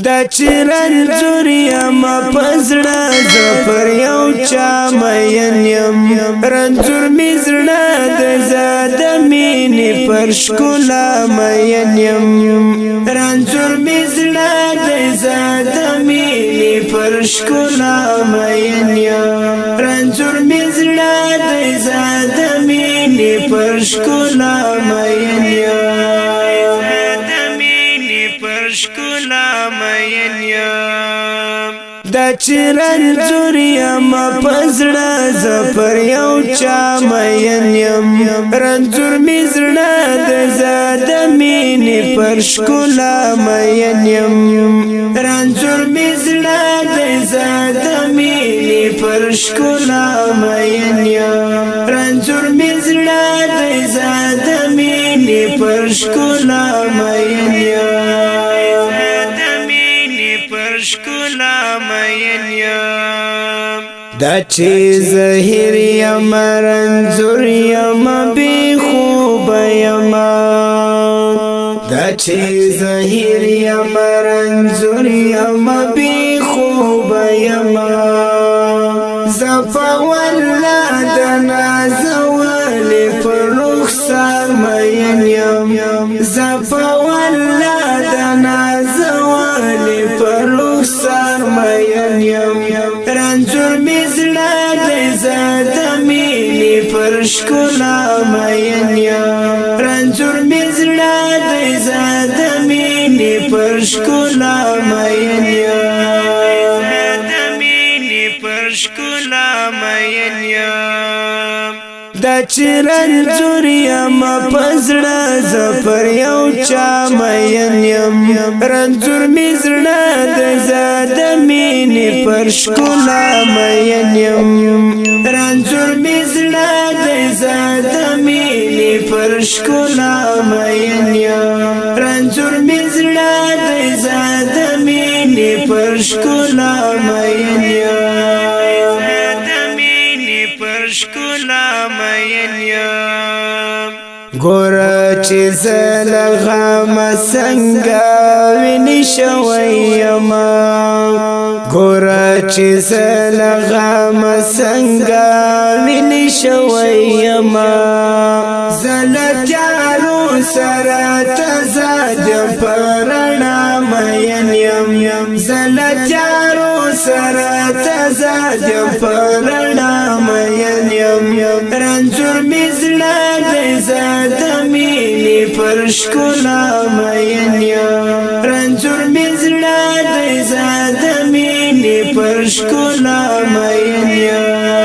دا چرنځور یم پزړه زپر یو چا مین یم رنځور می زړه د زاد مینې پر ښکلا مین یم رنځور می زړه د زاد مینې پر ښکلا مین یم رنځور می زړه د زاد مینې پر ښکلا مین یم دا چرنځور یم پزړه زپر یو چا مین یم رنځور می زړه د زاد مینې پر ښکلا مین یم رنځور می زړه د زاد مینې پر ښکلا مین یم رنځور می زړه د زاد مینې پر ښکلا مین یم دا چې زهیر یم رنځور یم بی خوب یم دا چې زهیر یم رنځور یم بی خوب یم زفا والله د نازول پر رخسار مین یم زفا والله د نازول پر رخسار مین یم رنځور می زړه د زاد مینې پر ښکلا مین یم رنځور می زړه د زاد مینې پر ښکلا مین یم دا چرنځور یم پزړه زپر یو چا مین یم رنځور می زړه د زاد مینې پر ښکلا مین یم رنځور می زړه د زاد مینې پر ښکلا مین یم رنځور می زړه د زاد مینې پر ښکلا مین یم ګوره چې زلغم څنګه ویني شوی یم ګوره چې زلغم څنګه ویني شوی یم زلتیارو سره تزاد پرنا مین یم زلتیارو سره تزاد پرنا مین یم رنځور می زړه د زاد مینې پر ښکلا مین یم رنځور می زړه د زاد مینې پر ښکلا مین یم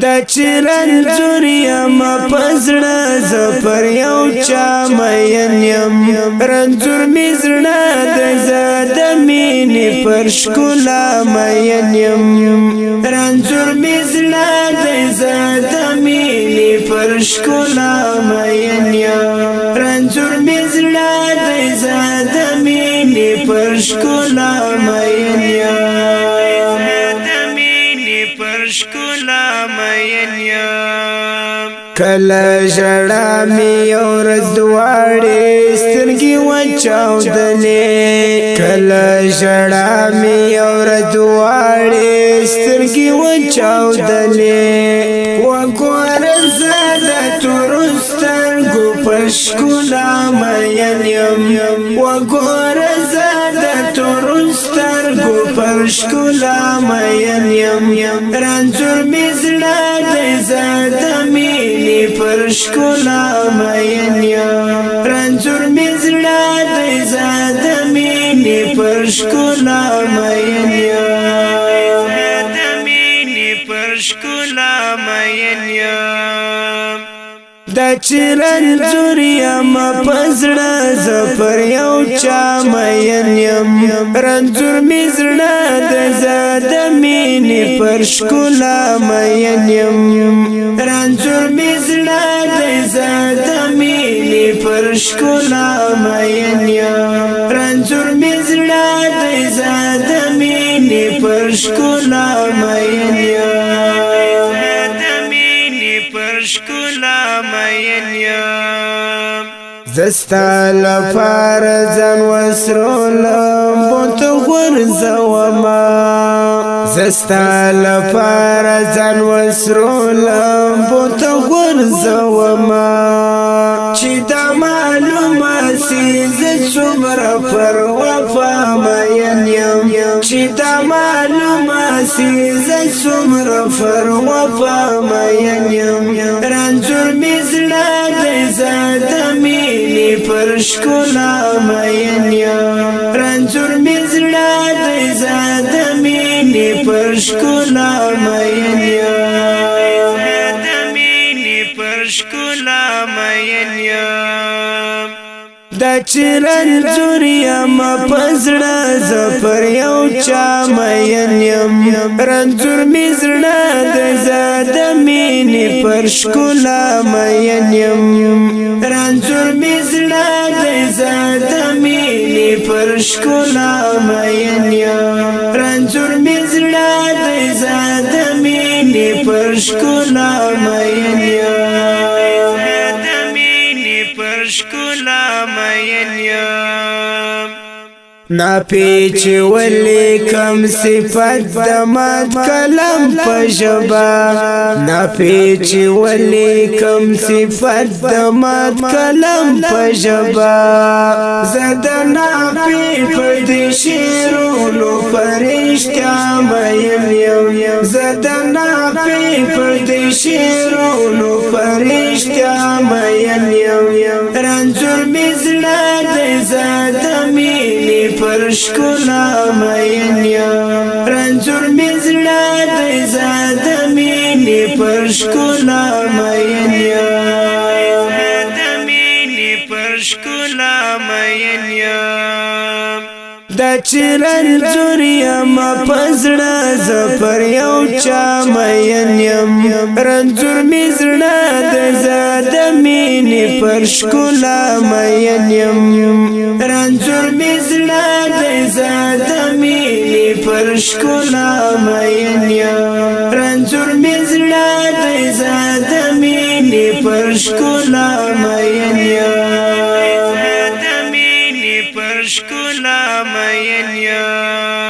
دا چرنځور یم پزړه زپر یو چا مین یم رنځور می زړه د زاد مینې پر ښکلا مین یم رنځور می زړه د زاد مینې پر ښکلا مین یم رنځور می زړه د زاد مینې پر ښکلا مین یم کله ژړا می یو ورځ دواړې سترګې وچاودلې کله ژړا می یو ورځ دواړې سترګې وچاودلې وګوره زه د تورو سترګو په ښکلا مین یم وګوره زه د تورو سترګو پر ښکلا مین یم رنځور می زړه د زاد مینې پر ښکلا مین یم رنځور می زړه د زاد مینې پر ښکلا مین یم دا چرنځور یم پزړه زپر یو چا مین یم رنځور می زړه د زاد مینې پر ښکلا مین یم رنځور می زړه د زاد مینې پر ښکلا مین یم رنځور می زړه د زاد مینې پر ښکلا مین یم ښکلا مین یم زستا لپاره ځان وسرولم بوته غورځومه زستا لپاره ځان وسرولم بوته غورځومه چې دا معلومه سي زه څومره پر وفا مین یم چې دا معلومه سي زه څومره پر وفا مین یم رنځور مې زړه دی زه د مینې پر ښکلا مین یم رنځور مې زړه دی زه د مینې پر ښکلا مین یم د مینې پر ښکلا مین یم دا چې رنځور یم په زړه زه پر یو چا مین یم رنځور مې زړه دی زه د مینې پر ښکلا مین یم رنځور مې زړه دی زه د مینې پر ښکلا مین یم رنځور مې زړه دی زه د مینې پر ښکلا مین یم د مینې پر ښکلا مین یم ناپیچ ولی کم صفت د مات کلم په ژبه ناپیچ ولی کم صفت د مات کلم په ژبه زه د ناپی په دې شعرونو فرشته مین یم زه د ناپی په دې شعرونو فرشته مین یم رنځور مې زړه دی زه د مینې پر ښکلا مین یم رنځور مې زړه دی زه د مینې پر ښکلا مین یم د مینې پر ښکلا مین یم دا چې رنځور یم په زړه زه پر یو چا مین یم رنځور مې زړه دی زه د مینې پر ښکلا مین یم رنځور مې زړه دی زه د مینې پر ښکلا مین یم رنځور مې زړه دی زه د مینې پر ښکلا مین یم د مینې پر ښکلا مین یم